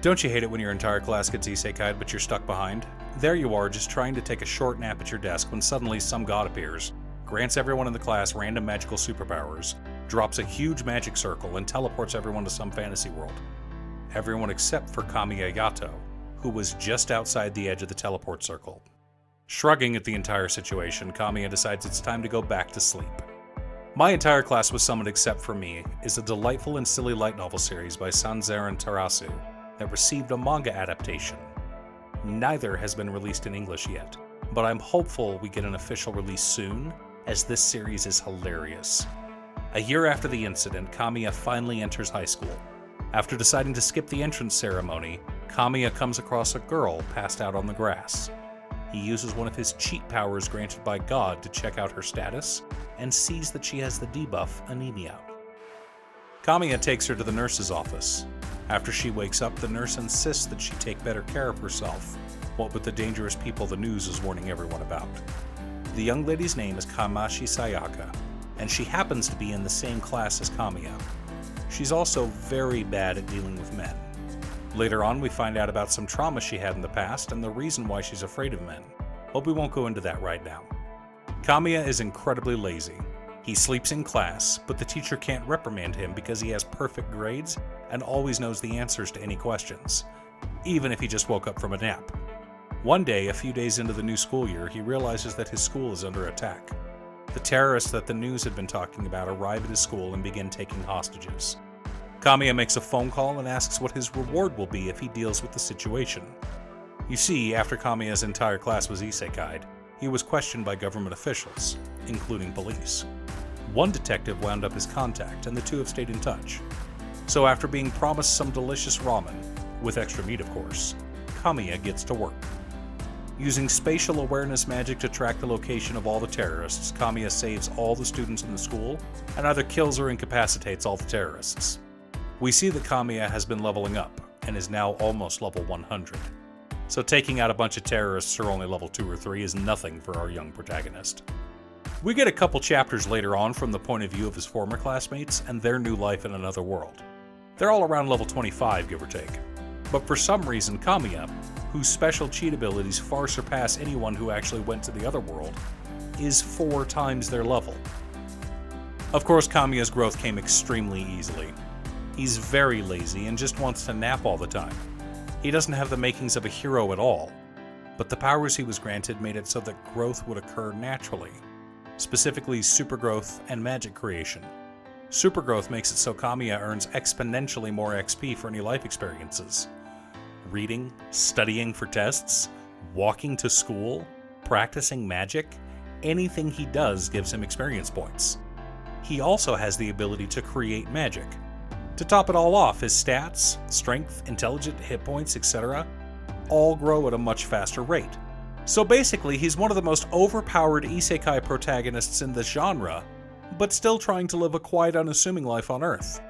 Don't you hate it when your entire class gets isekai'd but you're stuck behind? There you are, just trying to take a short nap at your desk when suddenly some god appears, grants everyone in the class random magical superpowers, drops a huge magic circle, and teleports everyone to some fantasy world. Everyone except for Kamiya Yato, who was just outside the edge of the teleport circle. Shrugging at the entire situation, Kamiya decides it's time to go back to sleep. My entire class was summoned except for me is a delightful and silly light novel series by Sanzaren Tarasu that received a manga adaptation. Neither has been released in English yet, but I'm hopeful we get an official release soon, as this series is hilarious. A year after the incident, Kamiya finally enters high school. After deciding to skip the entrance ceremony, Kamiya comes across a girl passed out on the grass. He uses one of his cheat powers granted by God to check out her status, and sees that she has the debuff anemia. Kamiya takes her to the nurse's office. After she wakes up, the nurse insists that she take better care of herself, what with the dangerous people the news is warning everyone about. The young lady's name is Kamashi Sayaka, and she happens to be in the same class as Kamiya. She's also very bad at dealing with men. Later on, we find out about some trauma she had in the past and the reason why she's afraid of men, but we won't go into that right now. Kamiya is incredibly lazy. He sleeps in class, but the teacher can't reprimand him because he has perfect grades and always knows the answers to any questions, even if he just woke up from a nap. One day, a few days into the new school year, he realizes that his school is under attack. The terrorists that the news had been talking about arrive at his school and begin taking hostages. Kamiya makes a phone call and asks what his reward will be if he deals with the situation. You see, after Kamiya's entire class was isekai'd, he was questioned by government officials, including police. One detective wound up his contact, and the two have stayed in touch. So after being promised some delicious ramen, with extra meat of course, Kamiya gets to work. Using spatial awareness magic to track the location of all the terrorists, Kamiya saves all the students in the school, and either kills or incapacitates all the terrorists. We see that Kamiya has been leveling up, and is now almost level 100. So taking out a bunch of terrorists who are only level 2 or 3 is nothing for our young protagonist. We get a couple chapters later on from the point of view of his former classmates and their new life in another world. They're all around level 25, give or take. But for some reason, Kamiya, whose special cheat abilities far surpass anyone who actually went to the other world, is 4 times their level. Of course, Kamiya's growth came extremely easily. He's very lazy and just wants to nap all the time. He doesn't have the makings of a hero at all, but the powers he was granted made it so that growth would occur naturally, specifically supergrowth and magic creation. Supergrowth makes it so Kamiya earns exponentially more XP for any life experiences. Reading, studying for tests, walking to school, practicing magic, anything he does gives him experience points. He also has the ability to create magic. To top it all off, his stats, strength, intelligence, hit points, etc. all grow at a much faster rate. So basically, he's one of the most overpowered isekai protagonists in the genre, but still trying to live a quiet, unassuming life on Earth.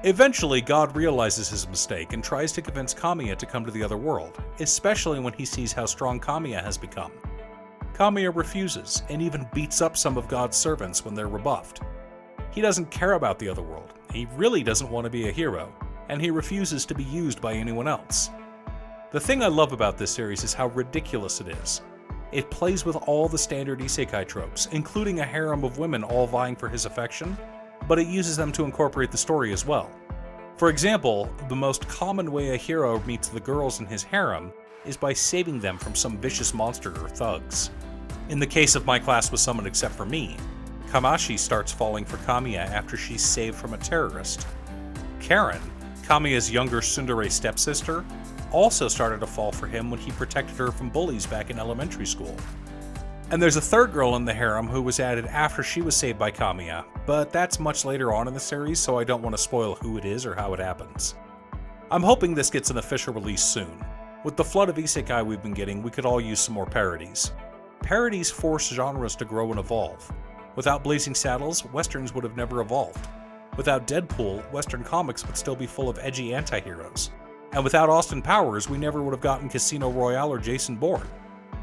Eventually, God realizes his mistake and tries to convince Kamiya to come to the other world, especially when he sees how strong Kamiya has become. Kamiya refuses, and even beats up some of God's servants when they're rebuffed. He doesn't care about the other world, he really doesn't want to be a hero, and he refuses to be used by anyone else. The thing I love about this series is how ridiculous it is. It plays with all the standard isekai tropes, including a harem of women all vying for his affection, but it uses them to incorporate the story as well. For example, the most common way a hero meets the girls in his harem is by saving them from some vicious monster or thugs. In the case of My Class Was Summoned Except for Me, Kamashi starts falling for Kamiya after she's saved from a terrorist. Karen, Kamiya's younger tsundere stepsister, also started to fall for him when he protected her from bullies back in elementary school. And there's a third girl in the harem who was added after she was saved by Kamiya, but that's much later on in the series, so I don't want to spoil who it is or how it happens. I'm hoping this gets an official release soon. With the flood of isekai we've been getting, we could all use some more parodies. Parodies force genres to grow and evolve. Without Blazing Saddles, westerns would have never evolved. Without Deadpool, western comics would still be full of edgy anti-heroes. And without Austin Powers, we never would have gotten Casino Royale or Jason Bourne.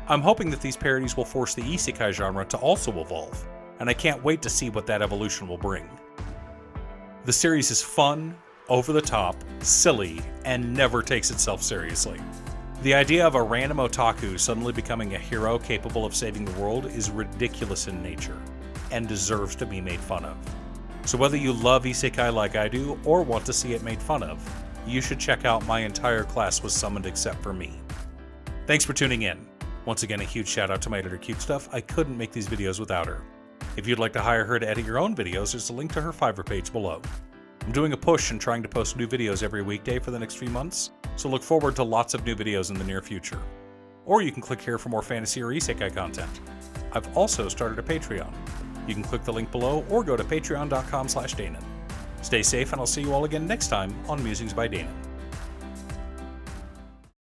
I'm hoping that these parodies will force the isekai genre to also evolve, and I can't wait to see what that evolution will bring. The series is fun, over the top, silly, and never takes itself seriously. The idea of a random otaku suddenly becoming a hero capable of saving the world is ridiculous in nature, and deserves to be made fun of. So whether you love Isekai like I do, or want to see it made fun of, you should check out My Entire Class Was Summoned Except for Me. Thanks for tuning in. Once again, a huge shout out to my editor Cute Stuff. I couldn't make these videos without her. If you'd like to hire her to edit your own videos, there's a link to her Fiverr page below. I'm doing a push and trying to post new videos every weekday for the next few months, so look forward to lots of new videos in the near future. Or you can click here for more fantasy or isekai content. I've also started a Patreon. You can click the link below or go to patreon.com/Danon. Stay safe, and I'll see you all again next time on Musings by Danon.